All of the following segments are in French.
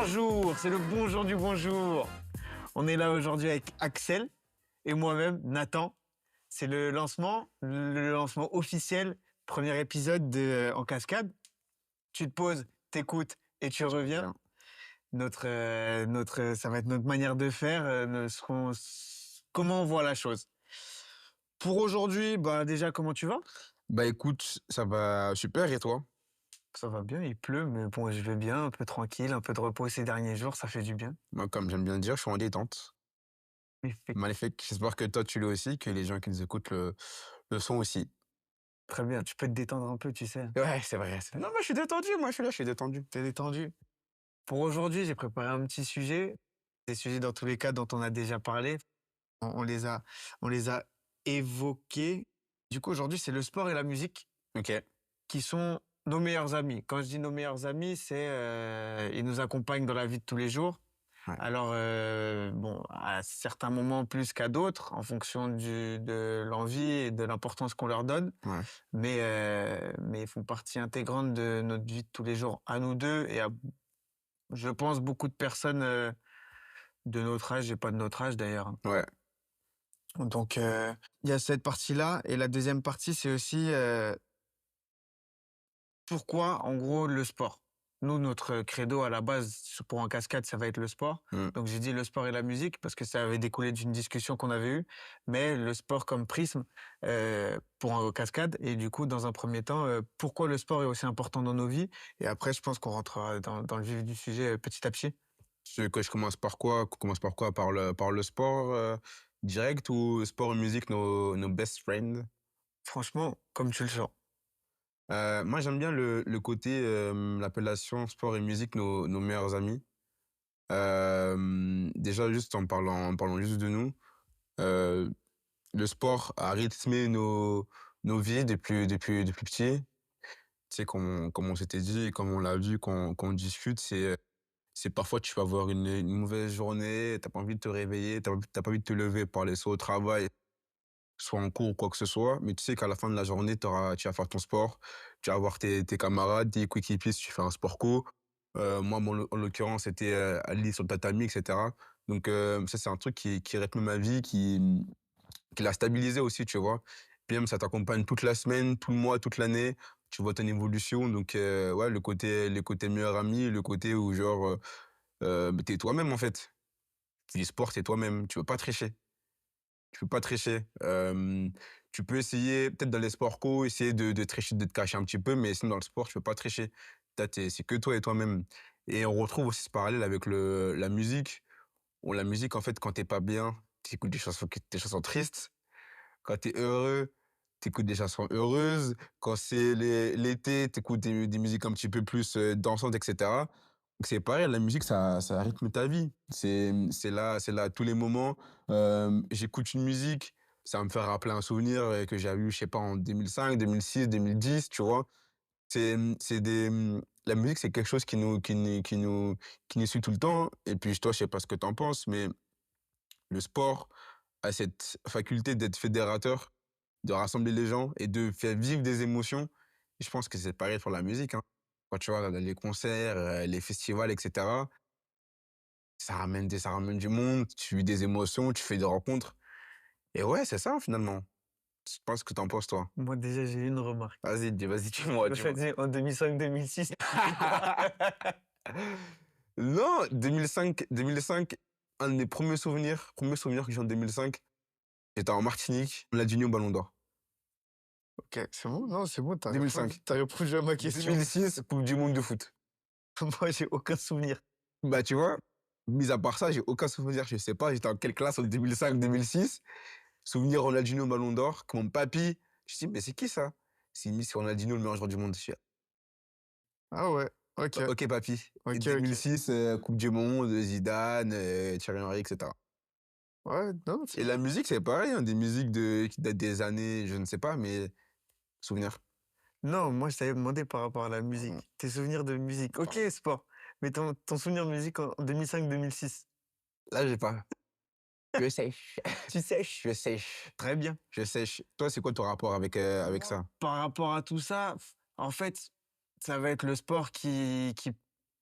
Bonjour, c'est le bonjour du bonjour. On est là aujourd'hui avec Axel et moi-même, Nathan. C'est le lancement officiel, premier épisode de En Cascade. Tu te poses, t'écoutes et tu reviens. Ça va être notre manière de faire, comment on voit la chose. Pour aujourd'hui, déjà, comment tu vas? Bah écoute, ça va super et toi? Ça va bien, il pleut, mais bon, je vais bien, un peu tranquille, un peu de repos ces derniers jours, ça fait du bien. Moi, comme j'aime bien le dire, je suis en détente. Magnifique. Magnifique. J'espère que toi tu l'es aussi, que les gens qui nous écoutent le sont aussi. Très bien, tu peux te détendre un peu, tu sais. Ouais, c'est vrai. Non, moi je suis détendu, moi je suis là, je suis détendu. T'es détendu. Pour aujourd'hui, j'ai préparé un petit sujet. Des sujets dans tous les cas dont on a déjà parlé. On les a évoqués. Du coup, aujourd'hui, c'est le sport et la musique Ok. qui sont nos meilleurs amis. Quand je dis nos meilleurs amis, c'est ils nous accompagnent dans la vie de tous les jours. Ouais. Alors, bon, à certains moments plus qu'à d'autres, en fonction de l'envie et de l'importance qu'on leur donne. Ouais. Mais ils font partie intégrante de notre vie de tous les jours, à nous deux et à, je pense, beaucoup de personnes de notre âge et pas de notre âge d'ailleurs, hein. Ouais. Donc, il y a cette partie-là. Et la deuxième partie, c'est aussi pourquoi, en gros, le sport. Nous, notre credo à la base, pour En Cascade, ça va être le sport. Mm. Donc, j'ai dit le sport et la musique parce que ça avait découlé d'une discussion qu'on avait eue. Mais le sport comme prisme pour En Cascade. Et du coup, dans un premier temps, pourquoi le sport est aussi important dans nos vies. Et après, je pense qu'on rentrera dans le vif du sujet petit à petit. Tu veux que je commence par quoi? Qu'on commence par quoi? Par le sport direct ou sport et musique, nos best friends? Franchement, comme tu le sens. Moi j'aime bien le côté, l'appellation sport et musique, nos meilleurs amis. Déjà juste en parlant juste de nous. Euh, le sport a rythmé nos vies depuis petit. Tu sais, comme on s'était dit, comme on l'a vu, quand on discute, c'est parfois tu vas avoir une mauvaise journée, t'as pas envie de te réveiller, t'as pas envie de te lever pour aller soit au travail, soit en cours ou quoi que ce soit, mais tu sais qu'à la fin de la journée, tu vas faire ton sport, tu vas voir tes camarades, tes coéquipiers si tu fais un sport co. Moi, en l'occurrence, c'était aller sur le tatami, etc. Donc ça, c'est un truc qui rythme ma vie, qui l'a stabilisé aussi, tu vois. Puis même, ça t'accompagne toute la semaine, tout le mois, toute l'année. Tu vois ton évolution. Donc, ouais, le côté meilleur ami, le côté où, genre, t'es toi-même, en fait. Tu dis sport, t'es toi-même. Tu veux pas tricher. Tu peux pas tricher. Tu peux essayer, peut-être dans les sports co, essayer de tricher, de te cacher un petit peu, mais sinon, dans le sport, tu peux pas tricher. C'est que toi et toi-même. Et on retrouve aussi ce parallèle avec la musique. Bon, la musique, en fait, quand t'es pas bien, t'écoutes des chansons tristes. Quand t'es heureux, t'écoutes des chansons heureuses. Quand c'est l'été, t'écoutes des musiques un petit peu plus dansantes, etc. Donc c'est pareil, la musique, ça rythme ta vie. C'est là à tous les moments. J'écoute une musique, ça va me faire rappeler un souvenir que j'ai eu, je sais pas, en 2005, 2006, 2010, tu vois. La musique, c'est quelque chose qui nous suit tout le temps. Et puis, toi, je sais pas ce que t'en penses, mais le sport a cette faculté d'être fédérateur, de rassembler les gens et de faire vivre des émotions. Et je pense que c'est pareil pour la musique, hein. Quand tu vois les concerts, les festivals, etc., ça ramène du monde, tu vis des émotions, tu fais des rencontres. Et ouais, c'est ça finalement. Je pense que t'en penses, toi. Moi, déjà, j'ai une remarque. Vas-y, dis-moi, Le fait dis-moi. dit en 2005-2006, c'était quoi? Non, 2005, un de mes premiers souvenirs que j'ai en 2005, j'étais en Martinique, on a dû au Ballon d'Or. Ok, c'est bon? Non, c'est bon, 2005. t'as répondu à ma question. 2006, Coupe du Monde de foot. Moi, j'ai aucun souvenir. Bah, tu vois, mis à part ça, j'ai aucun souvenir. Je sais pas, j'étais en quelle classe en 2005-2006. Souvenir Ronaldinho Ballon d'Or, que mon papy, je dis, mais c'est qui ça? C'est Ronaldinho, le meilleur joueur du monde. Je dis, Ah ouais, ok, ok, papy. Et ok, ok. 2006, Coupe du Monde, Zidane, Thierry Henry, etc. Ouais, non, Et la musique, c'est pareil, hein, des musiques qui datent des années, je ne sais pas, mais souvenirs. non, moi, je t'avais demandé par rapport à la musique. Tes souvenirs de musique. Ok, sport. Mais ton souvenir de musique en 2005-2006. Là, j'ai pas. Je sèche. Tu sèches? Je sèche. Très bien. Je sèche. Toi, c'est quoi ton rapport avec Moi, ça? par rapport à tout ça, en fait, ça va être le sport qui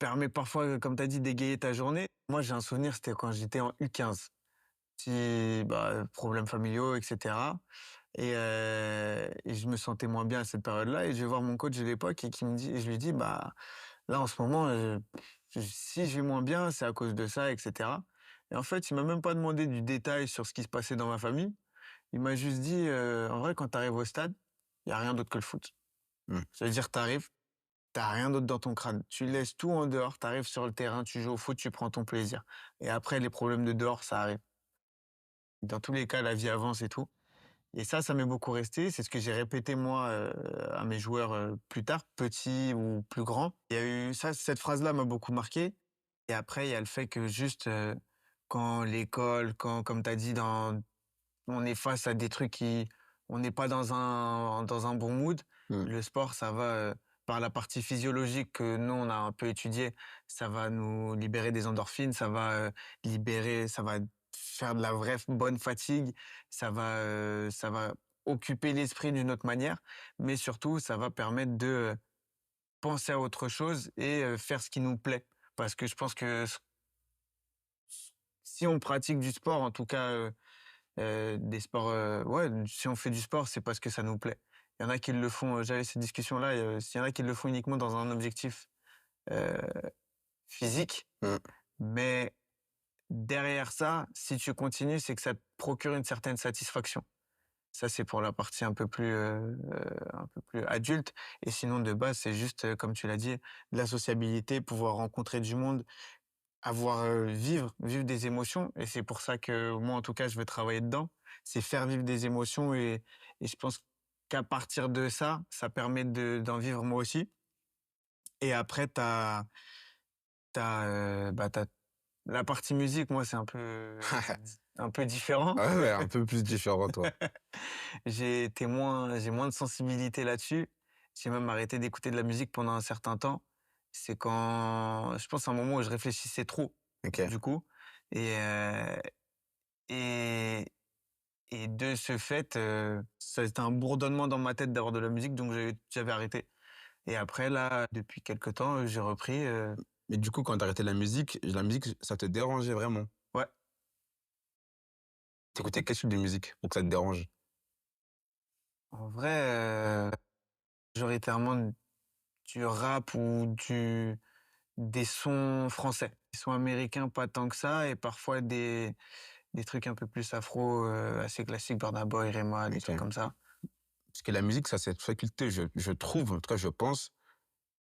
permet parfois, comme tu as dit, d'égayer ta journée. Moi, j'ai un souvenir, c'était quand j'étais en U15. Petit, bah, problèmes familiaux, et cetera. Et je me sentais moins bien à cette période-là. Et je vais voir mon coach de l'époque et qui me dit, et je lui dis, bah, là, en ce moment, si je vais moins bien, c'est à cause de ça, et cetera. Et en fait, il m'a même pas demandé du détail sur ce qui se passait dans ma famille. Il m'a juste dit, en vrai, quand tu arrives au stade, il y a rien d'autre que le foot. Mmh. Ça veut dire, tu arrives, tu rien d'autre dans ton crâne. Tu laisses tout en dehors, tu arrives sur le terrain, tu joues au foot, tu prends ton plaisir. Et après, les problèmes de dehors, ça arrive. Dans tous les cas, la vie avance et tout. Et ça m'est beaucoup resté. C'est ce que j'ai répété moi, à mes joueurs, plus tard, petits ou plus grands. Il y a eu ça, cette phrase-là m'a beaucoup marqué. Et après, il y a le fait que juste, quand l'école, quand comme tu as dit, on est face à des trucs qui on n'est pas dans un bon mood, Mmh. le sport, ça va, par la partie physiologique que nous, on a un peu étudiée, ça va nous libérer des endorphines, ça va faire de la vraie bonne fatigue, ça va occuper l'esprit d'une autre manière, mais surtout, ça va permettre de, penser à autre chose et faire ce qui nous plaît. Parce que je pense que si on pratique du sport, en tout cas, des sports, ouais, si on fait du sport, c'est parce que ça nous plaît. Il y en a qui le font, j'avais cette discussion-là, il y en a qui le font uniquement dans un objectif, heu, physique, Mmh. mais derrière ça, si tu continues, c'est que ça te procure une certaine satisfaction. Ça, c'est pour la partie un peu plus adulte et sinon de base, c'est juste, comme tu l'as dit, de la sociabilité, pouvoir rencontrer du monde, avoir, vivre des émotions et c'est pour ça que moi, en tout cas, je veux travailler dedans. C'est faire vivre des émotions et je pense qu'à partir de ça, ça permet d'en vivre moi aussi et après tu as la partie musique, moi, c'est un peu différent. Ah ouais, un peu plus différent, toi. J'ai moins de sensibilité là-dessus. J'ai même arrêté d'écouter de la musique pendant un certain temps. C'est quand je pense à un moment où je réfléchissais trop, OK. du coup et heu et et de ce fait, ça a été un bourdonnement dans ma tête d'avoir de la musique, donc j'avais arrêté et après là, depuis quelque temps, j'ai repris, Mais du coup, quand tu as arrêté la musique, ça te dérangeait vraiment? ouais, Tu écoutais quel type de musique pour que ça te dérange? en vrai, majoritairement du rap ou des sons français. Des sons américains, pas tant que ça et parfois des trucs un peu plus afro, assez classiques, Burna Boy, Rema, des trucs OK. comme ça. Parce que la musique, ça a cette faculté, je trouve, en tout cas, je pense,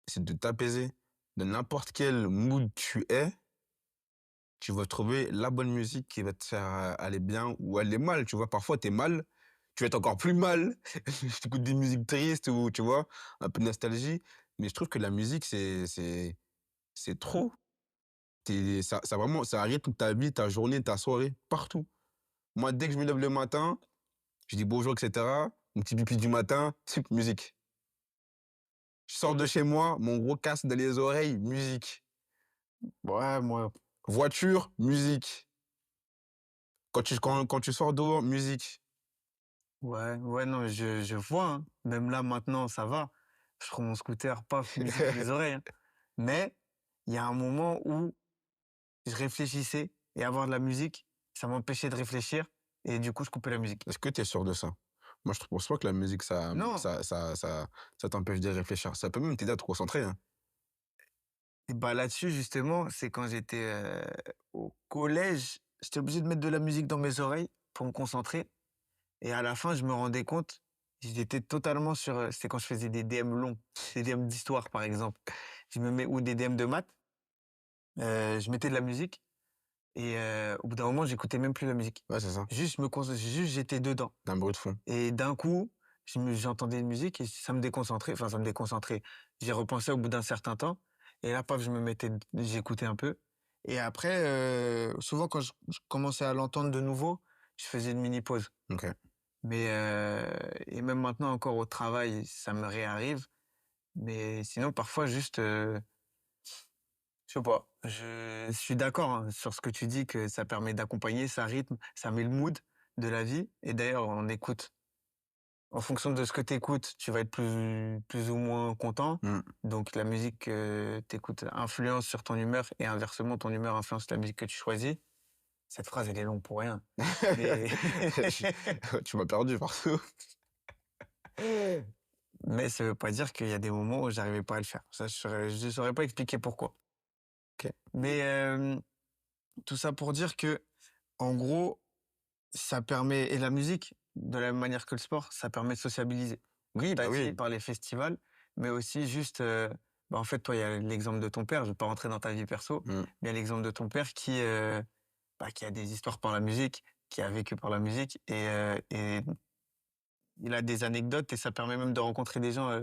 c'est de t'apaiser. De n'importe quel mood tu es, tu vas trouver la bonne musique qui va te faire, aller bien ou aller mal, tu vois? Parfois, tu es mal, tu vas être encore plus mal. Tu écoutes des musiques tristes ou tu vois? Un peu de nostalgie, mais je trouve que la musique, c'est trop. Ça vraiment ça rythme ta vie, ta journée, ta soirée, partout. Moi, dès que je me lève le matin, je dis bonjour et cetera, mon petit pipi du matin, musique. Je sors de chez moi, mon gros casque dans les oreilles, musique. Ouais, moi Voiture, musique. Quand tu sors dehors, musique. ouais, ouais, non, je vois, hein. Même là, maintenant, ça va. Je prends mon scooter, paf, musique dans les oreilles, hein. Mais il y a un moment où je réfléchissais et avoir de la musique, ça m'empêchait de réfléchir et du coup, je coupais la musique. Est-ce que tu es sûr de ça? Moi, je pense pas que la musique, Non, ça t'empêche de réfléchir. Ça peut même t'aider à te concentrer, hein. et bah, là-dessus, justement, c'est quand j'étais, au collège, j'étais obligé de mettre de la musique dans mes oreilles pour me concentrer et à la fin, je me rendais compte, j'étais totalement sur, c'était quand je faisais des DM longs, des DM d'histoire, par exemple. Je me mets ou des DM de maths, je mettais de la musique et au bout d'un moment, j'écoutais même plus la musique. Ouais, c'est ça. Juste j'étais dedans Un bruit de fond. et d'un coup, j'entendais une musique et ça me déconcentrait, enfin ça me déconcentrait. J'y repensais au bout d'un certain temps et là, paf, j'écoutais un peu et après, souvent quand je commençais à l'entendre de nouveau, je faisais une mini pause. OK. Mais et même maintenant encore au travail, ça me réarrive, mais sinon parfois juste, je sais pas, je suis d'accord, hein, sur ce que tu dis que ça permet d'accompagner, ça rythme, ça met le mood de la vie et d'ailleurs on écoute en fonction de ce que tu écoutes, tu vas être plus ou moins content. Mmh. Donc la musique que tu écoutes influence sur ton humeur et inversement, ton humeur influence la musique que tu choisis. Cette phrase, elle est longue pour rien. Mais Tu m'as perdu partout. mais ça veut pas dire qu'il y a des moments où j'arrivais pas à le faire. Ça, je saurais pas expliquer pourquoi. OK. Mais tout ça pour dire que, en gros, ça permet et la musique, de la même manière que le sport, ça permet de sociabiliser. Oui, Tu bah as dit oui. par les festivals, mais aussi juste, bah, en fait, toi, il y a l'exemple de ton père, je vais pas rentrer dans ta vie perso, Mmh. mais il y a l'exemple de ton père bah, qui a des histoires par la musique, qui a vécu par la musique et il a des anecdotes et ça permet même de rencontrer des gens,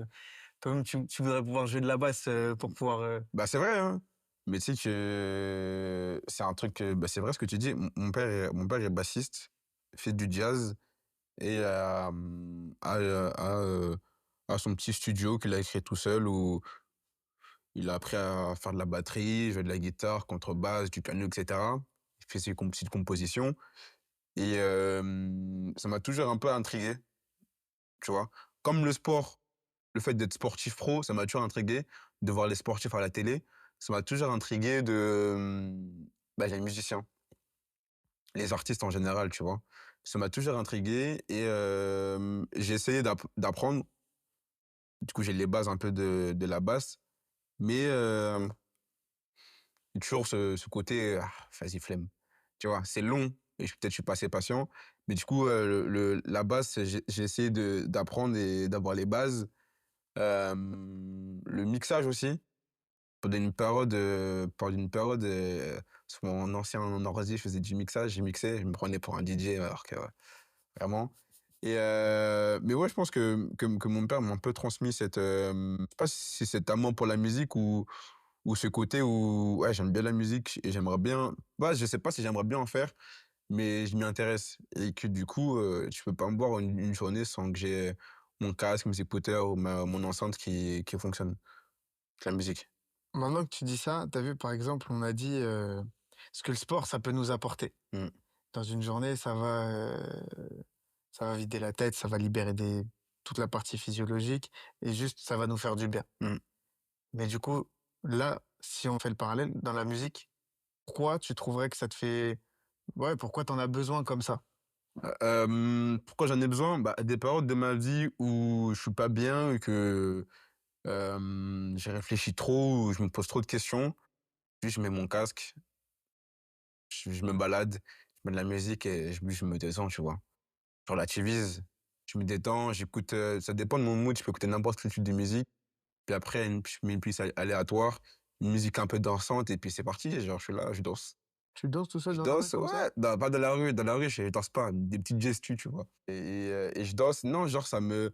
toi-même tu voudrais pouvoir jouer de la basse, pour pouvoir, Bah, c'est vrai, hein. Mais tu sais que c'est un truc, bah, c'est vrai ce que tu dis. Mon père est bassiste, fait du jazz et a son petit studio qu'il a créé tout seul où il a appris à faire de la batterie, jouer de la guitare, contrebasse, du piano et cetera. Il fait ses petites compositions et ça m'a toujours un peu intrigué, tu vois? Comme le sport, le fait d'être sportif pro, ça m'a toujours intrigué, de voir les sportifs à la télé. Ça m'a toujours intrigué bah, les musiciens, les artistes en général, tu vois? Ça m'a toujours intrigué et j'ai essayé d'apprendre. Du coup, j'ai les bases un peu de la basse, mais toujours ce côté, vas-y flemme, tu vois? C'est long et peut-être je suis pas assez patient, mais du coup, la basse, j'ai essayé d'apprendre et d'avoir les bases. Le mixage aussi. Sur mon ancien ordi, je faisais du mixage, j'ai mixé, je me prenais pour un DJ alors que vraiment et mais ouais, je pense que mon père m'a un peu transmis je sais pas si c'est cet amour pour la musique ou ce côté où, ouais, j'aime bien la musique et j'aimerais bien bah, je sais pas si j'aimerais bien en faire, mais je m'y intéresse et que du coup, je peux pas me boire une journée sans que j'ai mon casque, mes écouteurs ou mon enceinte qui fonctionne, avec la musique. maintenant que tu dis ça, tu as vu, par exemple, on a dit, ce que le sport, ça peut nous apporter. Mmh. Dans une journée, ça va vider la tête, ça va libérer toute la partie physiologique et juste, ça va nous faire du bien. Mmh. Mais du coup, là, si on fait le parallèle, dans la musique, pourquoi tu trouverais que ça te fait ouais, pourquoi t'en as besoin comme ça? Pourquoi j'en ai besoin? Bah, des périodes de ma vie où je suis pas bien et que, j'ai réfléchi trop, ou je me pose trop de questions. Puis je mets mon casque, je me balade, je mets de la musique et je me détends, tu vois? Je relativise, je me détends, j'écoute, ça dépend de mon mood, je peux écouter n'importe quel type de musique. Puis après, je mets une playlist aléatoire, une musique un peu dansante et puis c'est parti, genre je suis là, je danse. Tu danses tout seul Je dans la rue danse, comme ça? ouais, pas dans la rue, je danse pas, des petites gestus, tu vois? Et je danse, non, genre ça me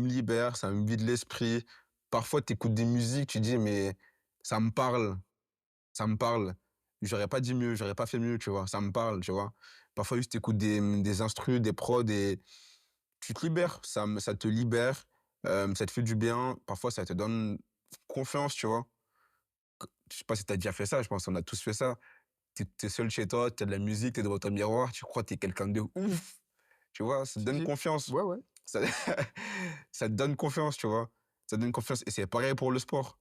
libère, ça me vide l'esprit. Parfois, tu écoutes des musiques, tu dis: «Mais ça me parle, ça me parle. J'aurais pas dit mieux, j'aurais pas fait mieux», tu vois? Ça me parle, tu vois? Parfois, juste tu écoutes des instrus, des prods et tu te libères, ça te libère, ça te fait du bien. Parfois, ça te donne confiance, tu vois? Je sais pas si tu as déjà fait ça, je pense qu'on a tous fait ça. Tu es seul chez toi, tu as de la musique, tu es devant ton miroir, tu crois que tu es quelqu'un de ouf, tu vois? Ça te Si, donne si. confiance. Ouais, ouais. Ça ça te donne confiance, tu vois? Ça te donne confiance et c'est pareil pour le sport.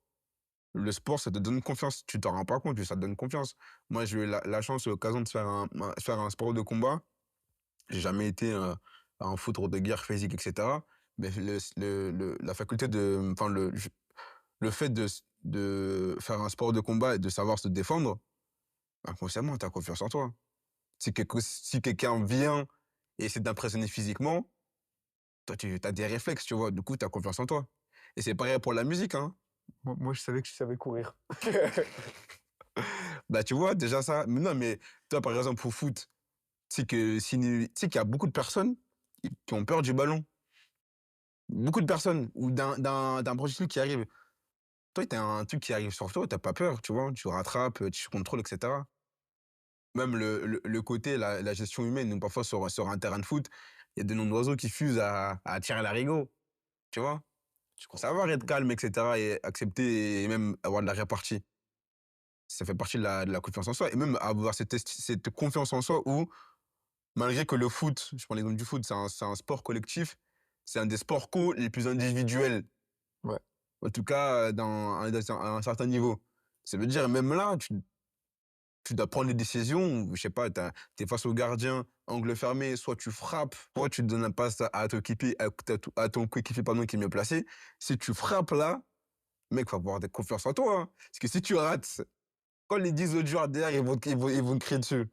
Le sport, ça te donne confiance. Tu t'en rends pas compte, mais ça te donne confiance. Moi, j'ai eu la chance et l'occasion de faire un sport de combat. J'ai jamais été, un foudre de guerre physique et cetera, mais la faculté de enfin le fait de faire un sport de combat et de savoir se défendre, inconsciemment, tu as confiance en toi. Si quelqu'un vient et essaie d'impressionner physiquement, toi, tu as des réflexes, tu vois? Du coup, tu as confiance en toi et c'est pareil pour la musique, hein. Moi, je savais que tu savais courir. Bah, tu vois, déjà ça mais non, mais toi, par exemple, au foot, tu sais qu'il y a beaucoup de personnes qui ont peur du ballon. Beaucoup de personnes ou d'un projectile qui arrive. Toi, tu as un truc qui arrive sur toi, tu as pas peur, tu vois? Tu rattrapes, tu contrôles et cetera. Même le côté, la gestion humaine, donc parfois sur un terrain de foot, il y a des noms d'oiseaux qui fusent à tirer à l'arigot, tu vois? Je Faut comprends. savoir être calme et cetera et accepter et même avoir de la répartie. Ça fait partie de la confiance en soi et même avoir cette confiance en soi où malgré que le foot, je prends l'exemple du foot, c'est un sport collectif, c'est un des sports co les plus individuels. Ouais. En tout cas, à un certain niveau. Ça veut dire même là, tu dois prendre des décisions, je sais pas, tu es face au gardien, angle fermé, soit tu frappes, soit tu donnes un passe à ton équipier à ton coéquipier, pardon, qui est mieux placé. Si tu frappes là, mec, faut avoir de confiance en toi, hein. Parce que si tu rates, quand les 10 autres joueurs derrière, ils vont te crier dessus.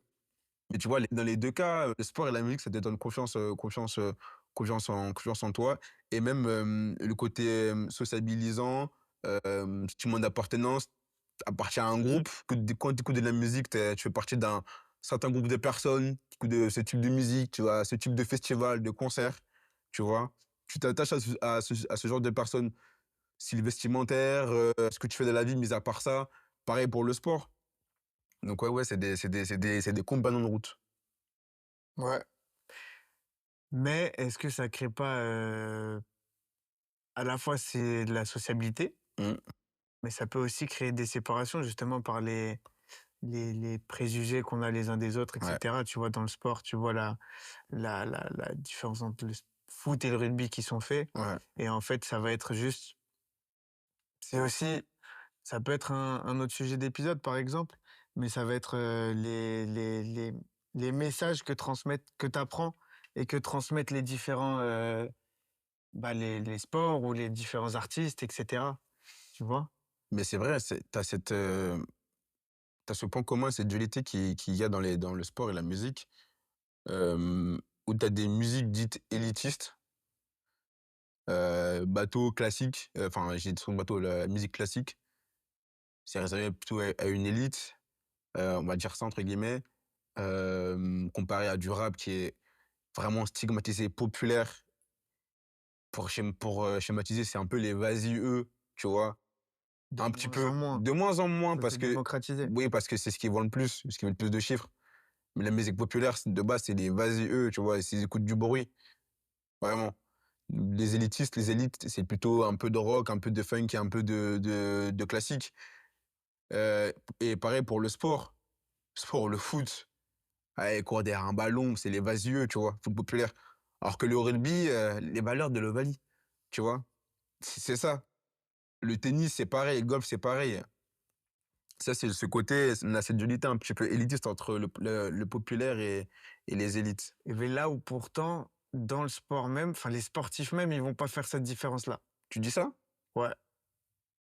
Mais tu vois, dans les 2 cas, le sport et la musique, ça te donne confiance en toi et même, le côté, sociabilisant, sentiment d'appartenance. Tu appartiens à un groupe, quand tu écoutes de la musique, tu fais partie d'un certain groupe de personnes qui écoutent de ce type de musique, tu vois? Ce type de festival, de concert, tu vois? Tu t'attaches à ce genre de personnes, style vestimentaire, ce que tu fais de la vie, mis à part ça. Pareil pour le sport. Donc ouais, c'est des compagnons de route. Ouais. Mais est-ce que ça crée pas, à la fois c'est de la sociabilité, Mmh. mais ça peut aussi créer des séparations justement par les préjugés qu'on a les uns des autres et Ouais, cetera. Tu vois, dans le sport, tu vois la différence entre le foot et le rugby qui sont faits ouais. et en fait, ça va être juste c'est aussi ça peut être un autre sujet d'épisode, par exemple, mais ça va être, les messages que tu apprends et que transmettent les différents, bah, les sports ou les différents artistes et cetera. Tu vois? Mais c'est vrai, tu ce point commun, cette dualité qu'il y a dans le sport et la musique, où tu as des musiques dites élitistes, bateau classique, enfin, j'ai dit son bateau, la musique classique, c'est réservé plutôt à une élite, on va dire ça entre guillemets, comparé à du rap qui est vraiment stigmatisé, populaire. Schématiser, c'est un peu les vas-y eux, tu vois? De Un petit moins en peu, moins, de moins en moins ça parce s'est que démocratisé. oui, parce que c'est ce qui vend le plus, ce qui met le plus de chiffres. Mais la musique populaire, de base, c'est les vas-y eux, tu vois? Et s'ils écoutent du bruit, vraiment. Les élitistes, les élites, c'est plutôt un peu de rock, un peu de funk et un peu de classique. Heu et pareil pour le sport. Le foot, allez, courir derrière un ballon, c'est les vas-y eux, tu vois? Foot populaire. Alors que le rugby, les valeurs de l'Ovalie, tu vois? C'est ça. Le tennis, c'est pareil, le golf, c'est pareil. Ça, c'est ce côté, on a cette dualité un petit peu élitiste entre le populaire et les élites. Et beh, là où pourtant, dans le sport même, enfin les sportifs même, ils vont pas faire cette différence-là. Tu dis ça? Ouais.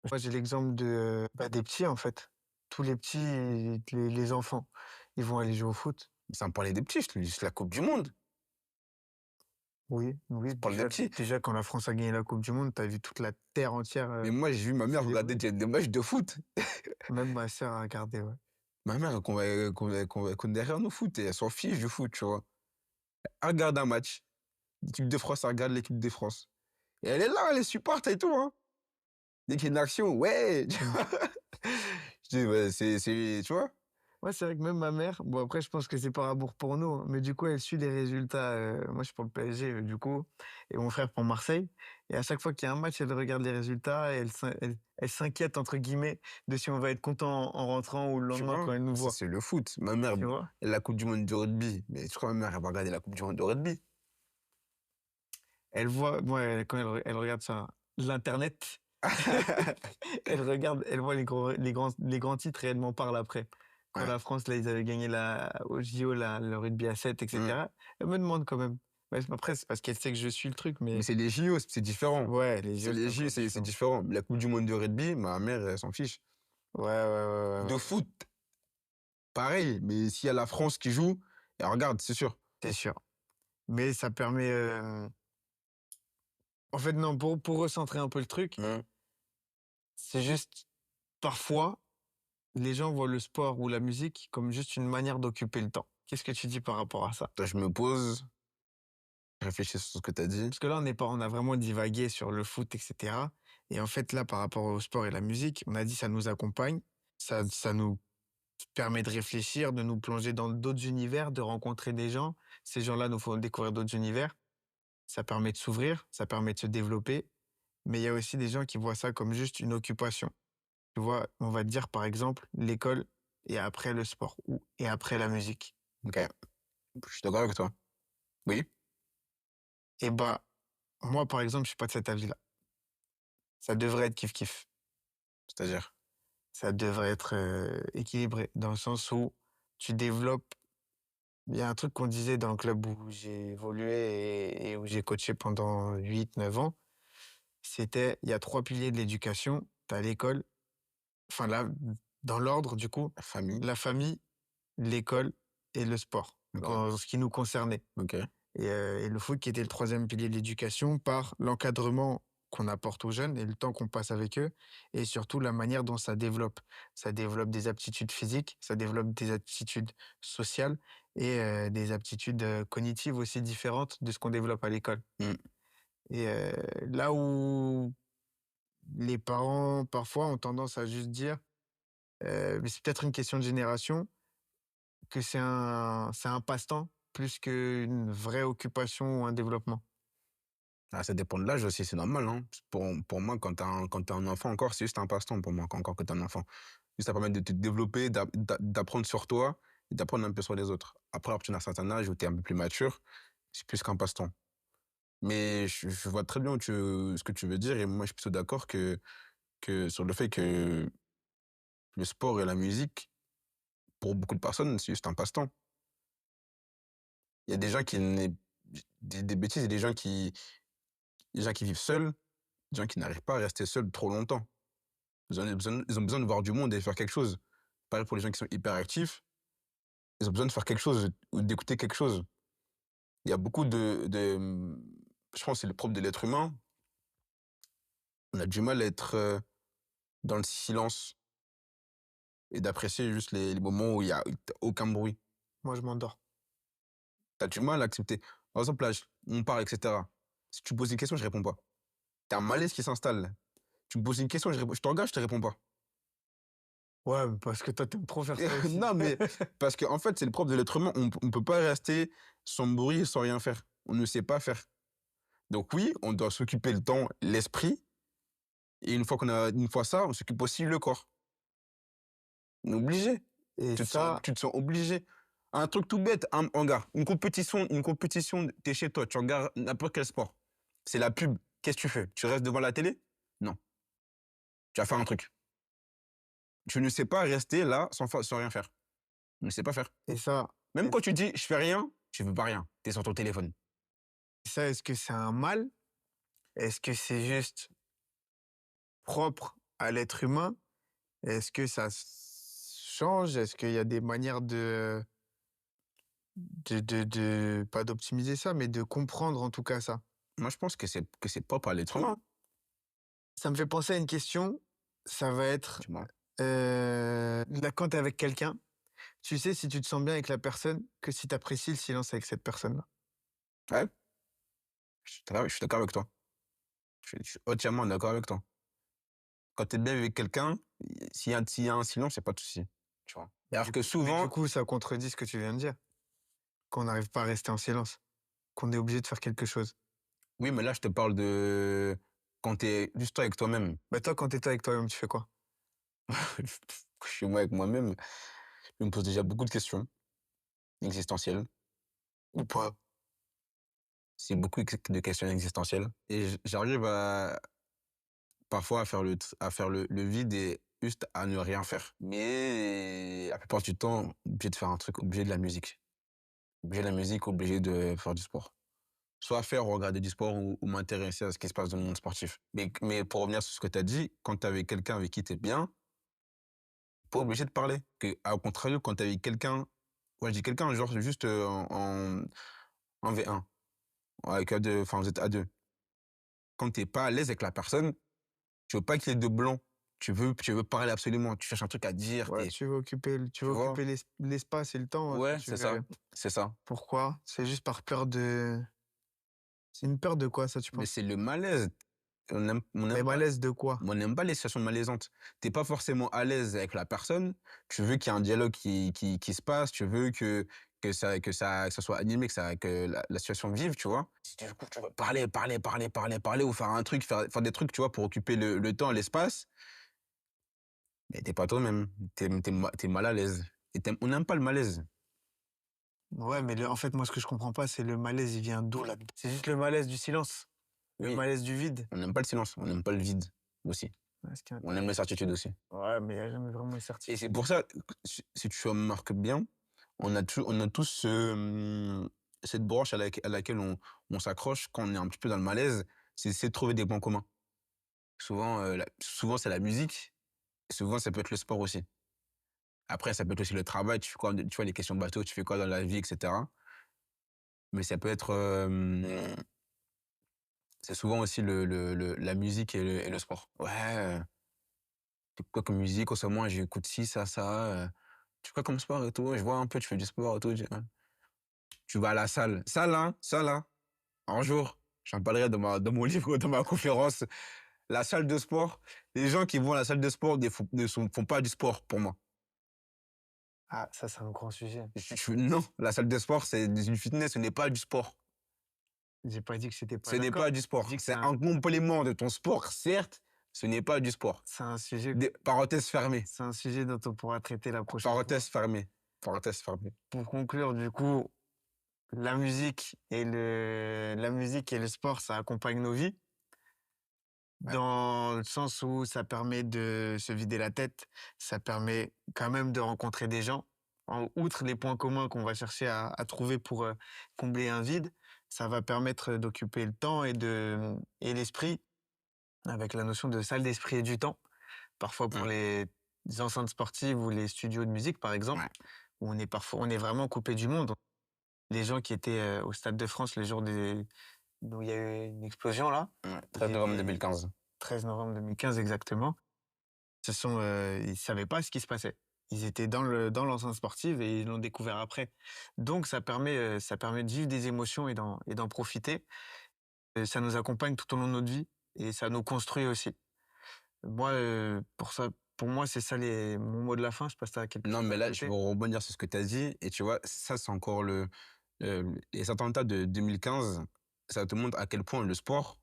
Moi, j'ai l'exemple de, bah, des petits, en fait. Tous les petits, les enfants, ils vont aller jouer au foot. Sans parler des petits, je te dis, c'est la coupe du monde. Oui, oui, Je parle des petits. déjà quand la France a gagné la coupe du monde, tu as vu toute la terre entière, Mais moi, j'ai vu ma mère regarder célébrer. des matchs de foot. Même ma sœur a regardé, ouais. Ma mère, qu'on derrière nous foot et elle s'en fiche du foot, tu vois? Elle regarde un match, l'équipe de France, elle regarde l'équipe de France et elle est là, elle les supporte et tout, hein. Dès qu'il y a une action, ouais! Tu Mmh. vois? Je dis: «Ouais, tu vois? Ouais, c'est vrai que même ma mère, bon après je pense que c'est par amour pour nous, hein, mais du coup elle suit les résultats. Moi je suis pour le PSG du coup, et mon frère pour Marseille. Et à chaque fois qu'il y a un match, elle regarde les résultats et elle s'inquiète entre guillemets de si on va être content en rentrant ou le Tu lendemain vois? quand elle nous Ça, voit. c'est le foot. Ma mère, Tu vois? la coupe du monde de rugby, mais tu crois ma mère, elle va regarder la coupe du monde de rugby? Elle voit, moi quand elle regarde ça, l'internet, elle voit les grands titres et elle m'en parle après. Quand Ouais. la France là ils avaient gagné au JO là, le rugby à 7 Mmh. etc. Elle me demande quand même. Ouais, après c'est parce qu'elle sait que je suis le truc, Mais mais c'est les JO, c'est différent. ouais, les C'est JO, les c'est JO, encore c'est différent. différent. La coupe du monde de rugby, ma mère, elle s'en fiche. Ouais, ouais, ouais, ouais, De ouais, foot, pareil, mais s'il y a la France qui joue, elle regarde, c'est sûr. c'est sûr. Mais ça permet, en fait, non, pour recentrer un peu le truc, Mmh. c'est juste, parfois, les gens voient le sport ou la musique comme juste une manière d'occuper le temps. Qu'est-ce que tu dis par rapport à ça? Toi, je me pose, je réfléchis sur ce que tu as dit. Parce que là, on a vraiment divagué sur le foot et cetera, et en fait, là, par rapport au sport et la musique, on a dit ça nous accompagne, ça nous permet de réfléchir, de nous plonger dans d'autres univers, de rencontrer des gens. Ces gens-là nous font découvrir d'autres univers. Ça permet de s'ouvrir, ça permet de se développer, mais il y a aussi des gens qui voient ça comme juste une occupation. Tu vois, on va te dire par exemple l'école et après le sport ou et après la musique. OK, je suis d'accord avec toi. Oui? Et bah, Moi, par exemple, je suis pas de cet avis-là. Ça devrait être kiff-kiff. C'est-à-dire? Ça devrait être, équilibré dans le sens où tu développes il y a un truc qu'on disait dans le club où j'ai évolué et où j'ai coaché pendant 8, 9 ans, c'était il y a 3 piliers de l'éducation. Tu as l'école, enfin là, dans l'ordre du coup, La famille? la famille, l'école et le sport, OK. en ce qui nous concernait. OK. Et le foot qui était le troisième pilier de l'éducation par l'encadrement qu'on apporte aux jeunes et le temps qu'on passe avec eux et surtout la manière dont ça développe. Ça développe des aptitudes physiques, ça développe des aptitudes sociales et des aptitudes, cognitives aussi différentes de ce qu'on développe à l'école. Mmh. Et là où les parents, parfois, ont tendance à juste dire, mais c'est peut-être une question de génération, que c'est un passe-temps plus qu'une vraie occupation ou un développement. Ah, ça dépend de l'âge aussi, c'est normal, hein. Pour moi, quand tu un enfant encore, c'est juste un passe-temps pour moi, encore que tu un enfant. Juste ça permet de te développer, d'apprendre sur toi et d'apprendre un peu sur les autres. Après, à partir d'un certain âge où tu es un peu plus mature, c'est plus qu'un passe-temps. Mais je vois très bien ce que tu veux dire et moi, je suis plutôt d'accord que sur le fait que le sport et la musique, pour beaucoup de personnes, c'est juste un passe-temps. Il y a des gens qui n'est des bêtises, il y a des gens qui vivent seuls, des gens qui n'arrivent pas à rester seuls trop longtemps. Ils ont besoin de voir du monde et de faire quelque chose. Pareil pour les gens qui sont hyperactifs, ils ont besoin de faire quelque chose ou d'écouter quelque chose. Il y a beaucoup je pense que c'est le propre de l'être humain, on a du mal à être, dans le silence et d'apprécier juste les moments où il y a aucun bruit. Moi, je m'endors. Tu as du mal à accepter. Par exemple, là, on parle et cetera. Si tu me poses une question, je réponds pas. Tu as un malaise qui s'installe. Tu me poses une question, je te regarde, je te réponds pas. Ouais, mais parce que toi, tu trop faire ça aussi. Non, mais parce qu'en fait, c'est le propre de l'être humain. On peut pas rester sans bruit, sans rien faire. On ne sait pas faire. Donc oui, on doit s'occuper le temps, l'esprit et une fois ça, on s'occupe aussi le corps. On est obligé. Et ça, Tu te sens obligé. Un truc tout bête, regarde, une compétition, tu es chez toi, tu regardes n'importe quel sport. C'est la pub. Qu'est-ce que tu fais? Tu restes devant la télé? Non, tu vas faire un truc. Tu ne sais pas rester là sans rien faire. Tu ne sais pas faire. et ça Même et quand tu dis: «Je fais rien», tu veux pas rien. Tu es sur ton téléphone. ça, est-ce que c'est un mal? Est-ce que c'est juste propre à l'être humain? Est-ce que ça change? Est-ce qu'il y a des manières de pas d'optimiser ça, mais de comprendre en tout cas ça? Moi, je pense que c'est propre à l'être humain. Ça me fait penser à une question, ça va être, Tu vois? là, quand tu es avec quelqu'un, tu sais si tu te sens bien avec la personne que si tu apprécies le silence avec cette personne-là. Ouais, je suis d'accord avec toi. Je suis entièrement d'accord avec toi. Quand tu es bien avec quelqu'un, s'il y a un silence, il y a pas de souci, tu vois? Alors que Mais du souvent coup, ça contredit ce que tu viens de dire, qu'on n'arrive pas à rester en silence, qu'on est obligé de faire quelque chose. oui, mais là, je te parle de quand tu es juste toi avec toi-même. Bah, toi, quand tu es avec toi-même, tu fais quoi? Je suis moi avec moi-même, je me pose déjà beaucoup de questions existentielles. Ou pas? C'est beaucoup de questions existentielles et j'arrive à parfois à faire le vide et juste à ne rien faire. Mais la plupart du temps, obligé de faire un truc, obligé de la musique. Obligé de la musique, obligé de faire du sport. Soit faire ou regarder du sport ou m'intéresser à ce qui se passe dans le monde sportif. Mais pour revenir sur ce que tu as dit, quand tu es avec quelqu'un avec qui tu es bien, pas obligé de parler. Au contraire, quand tu es avec quelqu'un, ouais, je dis quelqu'un, genre juste en V1, avec à deux, enfin vous êtes à deux. Quand tu n'es pas à l'aise avec la personne, tu veux pas qu'il y ait de blanc. Tu veux parler absolument. Tu cherches un truc à dire. Ouais, tu Tu veux vois? occuper l'espace et le temps, Ouais, c'est ça. C'est ça. pourquoi? C'est juste par peur de c'est une peur de quoi ça, tu Mais penses? c'est le malaise. On Mais n'aime pas malaise de quoi? On n'aime pas les situations malaisantes. T'es pas forcément à l'aise avec la personne, tu veux qu'il y ait un dialogue qui se passe, tu veux que ça soit animé, que la situation vive, tu vois? Si du coup tu veux parler ou faire un truc, faire des trucs, tu vois, pour occuper le temps, l'espace, mais t'es pas toi-même, tu mal à l'aise et on n'aime pas le malaise. Ouais, mais en fait, moi, ce que je comprends pas, c'est le malaise, il vient d'où là? C'est juste le malaise du silence. Le Oui. malaise du vide. On n'aime pas le silence, on n'aime pas le vide aussi. Ouais, ce qui est On aime la certitude aussi. ouais, mais il y a jamais vraiment une Et certitude. c'est pour ça, si tu remarques bien, on a tous cette branche à laquelle on s'accroche quand on est un petit peu dans le malaise, c'est essayer de trouver des points communs. Souvent, souvent c'est la musique, souvent ça peut être le sport aussi. Après, ça peut être aussi le travail, tu fais quoi, tu vois, les questions bateau, tu fais quoi dans la vie, etc. Mais ça peut être, c'est souvent aussi la musique et le sport. Ouais, tu fais quoi comme musique? En ce moment, j'écoute ci, ça. Tu fais quoi comme sport et tout? Je vois un peu, tu fais du sport et tout. Tu vas à la salle. Ça là, un jour, j'en parlerai dans mon livre, dans ma conférence. La salle de sport, les gens qui vont à la salle de sport ne font pas du sport pour moi. Ah, ça, c'est un grand sujet. Non, la salle de sport, c'est du fitness, ce n'est pas du sport. J'ai pas dit que j'étais pas Ce n'est d'accord. pas du J'ai sport. dit que C'est un complément de ton sport, certes, ce n'est pas du sport. c'est un sujet, Parenthèse fermée. c'est un sujet dont on pourra traiter la prochaine fois. Parenthèse fermée. Parenthèse fermée. Pour conclure, du coup, la musique et le sport, ça accompagne nos vies. Ouais. Dans le sens où ça permet de se vider la tête, ça permet quand même de rencontrer des gens. Outre les points communs qu'on va chercher à trouver pour combler un vide, ça va permettre d'occuper le temps et l'esprit avec la notion de salle d'esprit et du temps. Parfois pour Mmh. les enceintes sportives ou les studios de musique, par exemple, Ouais. où on est vraiment coupé du monde. Les gens qui étaient au Stade de France le jour où il y a eu une explosion là, Ouais. 13 novembre Ils étaient- 2015. 13 novembre 2015 exactement, ils savaient pas ce qui se passait. Ils étaient dans l'enceinte sportive et ils l'ont découvert après. Donc ça permet de vivre des émotions et d'en profiter. Ça nous accompagne tout au long de notre vie et ça nous construit aussi. Moi, pour moi, c'est ça mon mot de la fin. Je passe à quelque Non, chose mais à là, je veux côté. rebondir sur ce que tu as dit. Et tu vois, ça, c'est encore les attentats de 2015. Ça te montre à quel point le sport,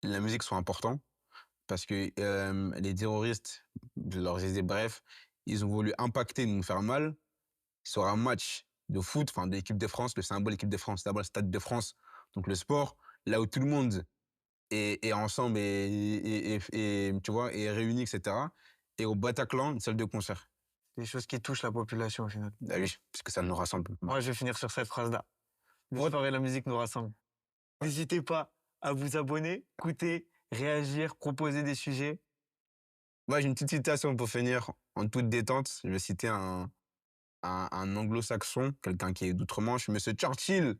la musique sont importants. Parce que les terroristes, je leur disais bref, ils ont voulu impacter, nous faire mal sur un match de foot, enfin de l'équipe de France, le symbole équipe de France, d'abord le Stade de France. Donc le sport, là où tout le monde est ensemble et tu vois, est réuni, etc. Et au Bataclan, une salle de concert. Des choses qui touchent la population au final. Ah oui, parce que ça nous rassemble. Moi, je vais finir sur cette phrase-là. Le Ouais. sport et la musique nous rassemblent. N'hésitez pas à vous abonner, écouter, réagir, proposer des sujets. Moi, j'ai une petite citation pour finir, en toute détente. Je vais citer un anglo-saxon, quelqu'un qui est d'outre-Manche, Monsieur Churchill,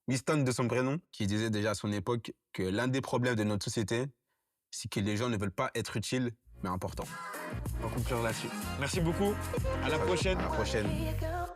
Winston de son prénom, qui disait déjà à son époque que l'un des problèmes de notre société, c'est que les gens ne veulent pas être utiles, mais importants. On va conclure là-dessus. Merci beaucoup. À la prochaine. À la prochaine. Here you go.